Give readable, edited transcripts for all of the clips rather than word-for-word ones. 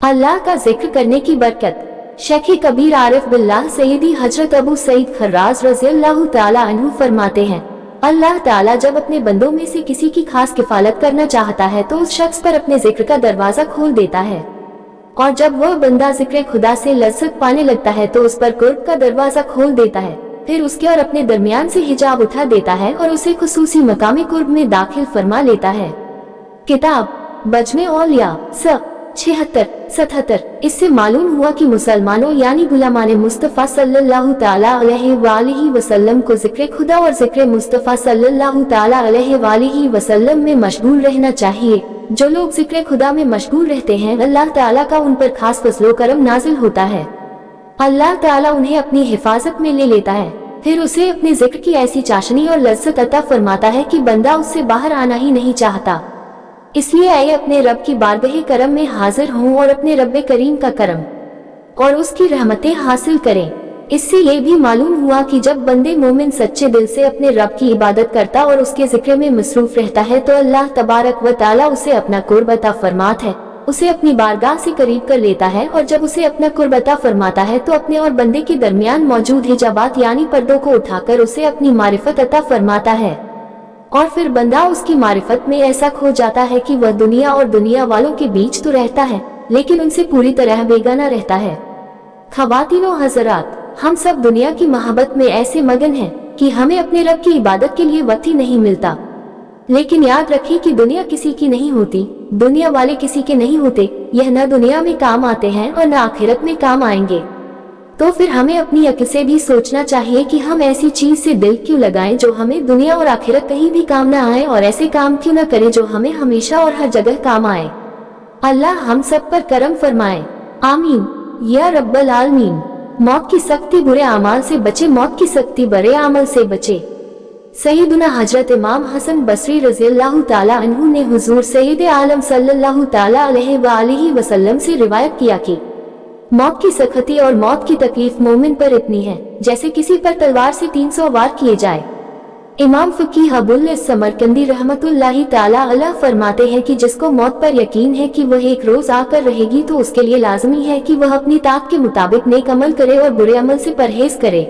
अल्लाह का जिक्र करने की बरकत। शेख कबीर आरिफ बिल्लाह सैयदी हजरत अबू सईद खर्राज रज़ियल्लाहु ताला अन्हु फरमाते हैं, अल्लाह ताला जब अपने बंदों में से किसी की खास किफालत करना चाहता है तो उस शख्स पर अपने जिक्र का दरवाजा खोल देता है, और जब वह बंदा जिक्र खुदा से लज्जत पाने लगता है तो उस पर कुर्ब का दरवाजा खोल देता है, फिर उसके और अपने दरमियान से हिजाब उठा देता है और उसे खुसूसी मकामी कुर्ब में दाखिल फरमा लेता है। किताब बजमे औलिया 76-77। इससे मालूम हुआ कि मुसलमानों यानी गुलामाने मुस्तफ़ा सल्लल्लाहु ताला अलैहि वसल्लम को जिक्र खुदा और जिक्र मुस्तफ़ा सल्लल्लाहु ताला अलैहि वसल्लम में मशगूल रहना चाहिए। जो लोग जिक्र खुदा में मशगूल रहते हैं, अल्लाह ताला का उन पर खास फज़लो करम नाजिल होता है। अल्लाह ताला उन्हें अपनी हिफाजत में ले लेता है, फिर उसे अपने जिक्र की ऐसी चाशनी और लज्जत अता फरमाता है कि बंदा उससे बाहर आना ही नहीं चाहता। इसलिए आए अपने रब की बारगाह करम में हाजिर हों और अपने रब करीम का करम और उसकी रहमतें हासिल करें। इससे ये भी मालूम हुआ कि जब बंदे मोमिन सच्चे दिल से अपने रब की इबादत करता और उसके जिक्र में मसरूफ रहता है तो अल्लाह तबारक व ताला उसे अपना कुर्ब अता फरमाता है, उसे अपनी बारगाह से करीब कर लेता है, और जब उसे अपना कुर्ब अता फरमाता है तो अपने और बंदे के दरमियान मौजूद हिजाबात यानी पर्दों को उठाकर उसे अपनी मारिफत अता फरमाता है, और फिर बंदा उसकी मारिफत में ऐसा खो जाता है कि वह दुनिया और दुनिया वालों के बीच तो रहता है लेकिन उनसे पूरी तरह बेगाना रहता है। ख़वातीनो हज़रात, हम सब दुनिया की मोहब्बत में ऐसे मगन हैं कि हमें अपने रब की इबादत के लिए वक्त ही नहीं मिलता। लेकिन याद रखें कि दुनिया किसी की नहीं होती, दुनिया वाले किसी के नहीं होते। यह न दुनिया में काम आते हैं और न आखिरत में काम आएंगे। तो फिर हमें अपनी अक्ल से भी सोचना चाहिए कि हम ऐसी चीज से दिल क्यों लगाएं जो हमें दुनिया और आखिरत कहीं भी काम न आए, और ऐसे काम क्यों न करें जो हमें हमेशा और हर जगह काम आए। अल्लाह हम सब पर करम फरमाए, आमीन या रब्बल आलमीन। मौत की सख्ती बुरे अमाल से बचे, मौत की सख्ती बुरे अमल से बचे। सैयदना हजरत इमाम हसन बसरी रज़ियल्लाहु ताला अन्हु ने हुजूर सैयद आलम सल्लल्लाहु ताला अलैहि वसल्लम से रिवायत किया कि मौत की सख्ती और मौत की तकलीफ मोमिन पर इतनी है जैसे किसी पर तलवार से 300 वार किए जाए। इमाम फ़कीह अबुल समरकंदी रहमतुल्लाहि ताला अलैह फरमाते हैं कि जिसको मौत पर यकीन है कि वह एक रोज आकर रहेगी तो उसके लिए लाजमी है कि वह अपनी ताकत के मुताबिक नेक अमल करे और बुरे अमल से परहेज करे,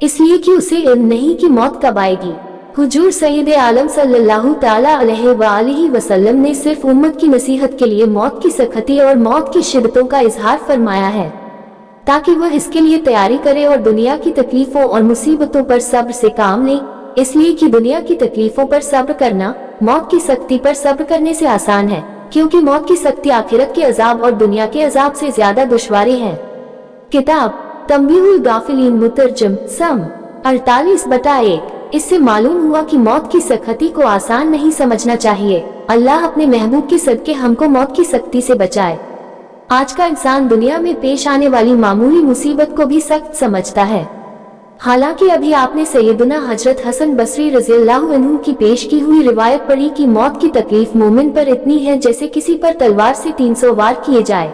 इसलिए कि उसे इल्म नहीं कि मौत कब आएगी। हुजूर सैयद आलम सल्लल्लाहु ताला अलैहि वसल्लम ने सिर्फ उम्मत की नसीहत के लिए मौत की सख्ती और मौत की शिद्दतों का इजहार फरमाया है ताकि वह इसके लिए तैयारी करे और दुनिया की तकलीफों और मुसीबतों पर सब्र से काम ले, इसलिए कि दुनिया की तकलीफों पर सब्र करना मौत की सख्ती पर सब्र करने से आसान है, क्योंकि मौत की सख्ती आखिरत के अजाब और दुनिया के अजाब से ज्यादा दुश्वारी है। किताब तंबीहुल गाफिलीन मुतरजम सम 48/1। इससे मालूम हुआ कि मौत की सख्ती को आसान नहीं समझना चाहिए। अल्लाह अपने महबूब के सदके हमको मौत की सख्ती से बचाए। आज का इंसान दुनिया में पेश आने वाली मामूली मुसीबत को भी सख्त समझता है। हालांकि अभी आपने सैयदना हजरत हसन बसरी रज़ियल्लाहु अन्हु की पेश की हुई रिवायत पढ़ी कि मौत की तकलीफ मोमिन पर इतनी है जैसे किसी पर तलवार से 300 वार किए जाए।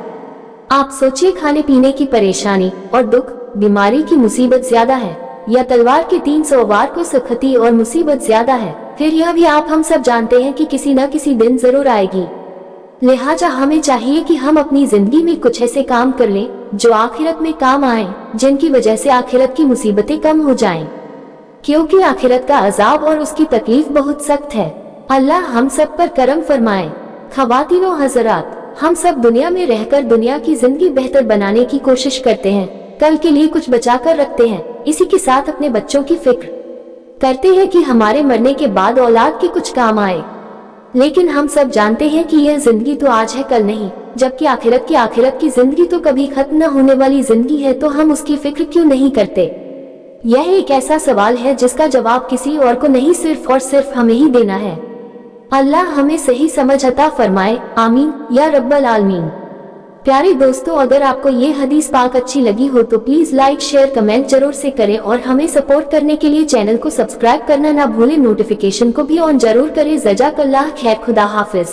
आप सोचिए, खाने पीने की परेशानी और दुख बीमारी की मुसीबत ज्यादा है या तलवार के 300 वार को सख्ती और मुसीबत ज्यादा है। फिर यह भी आप हम सब जानते हैं कि किसी न किसी दिन जरूर आएगी। लिहाजा हमें चाहिए कि हम अपनी जिंदगी में कुछ ऐसे काम कर लें जो आखिरत में काम आए, जिनकी वजह से आखिरत की मुसीबतें कम हो जाएं, क्योंकि आखिरत का अजाब और उसकी तकलीफ बहुत सख्त है। अल्लाह हम सब पर करम फरमाए। ख़वातीनो हज़रात, हम सब दुनिया में रहकर दुनिया की जिंदगी बेहतर बनाने की कोशिश करते हैं, कल के लिए कुछ बचा कर रखते हैं, इसी के साथ अपने बच्चों की फिक्र करते हैं कि हमारे मरने के बाद औलाद के कुछ काम आए। लेकिन हम सब जानते हैं कि यह जिंदगी तो आज है कल नहीं, जबकि आखिरत की जिंदगी तो कभी खत्म न होने वाली जिंदगी है, तो हम उसकी फिक्र क्यों नहीं करते? यह एक ऐसा सवाल है जिसका जवाब किसी और को नहीं, सिर्फ और सिर्फ हमें ही देना है। अल्लाह हमें सही समझ अता फरमाए, आमीन या रब्बल आलमीन। प्यारे दोस्तों, अगर आपको ये हदीस पाक अच्छी लगी हो तो प्लीज लाइक शेयर कमेंट जरूर से करें, और हमें सपोर्ट करने के लिए चैनल को सब्सक्राइब करना ना भूलें, नोटिफिकेशन को भी ऑन जरूर करें। जज़ाकल्लाह खैर, खुदा हाफिज।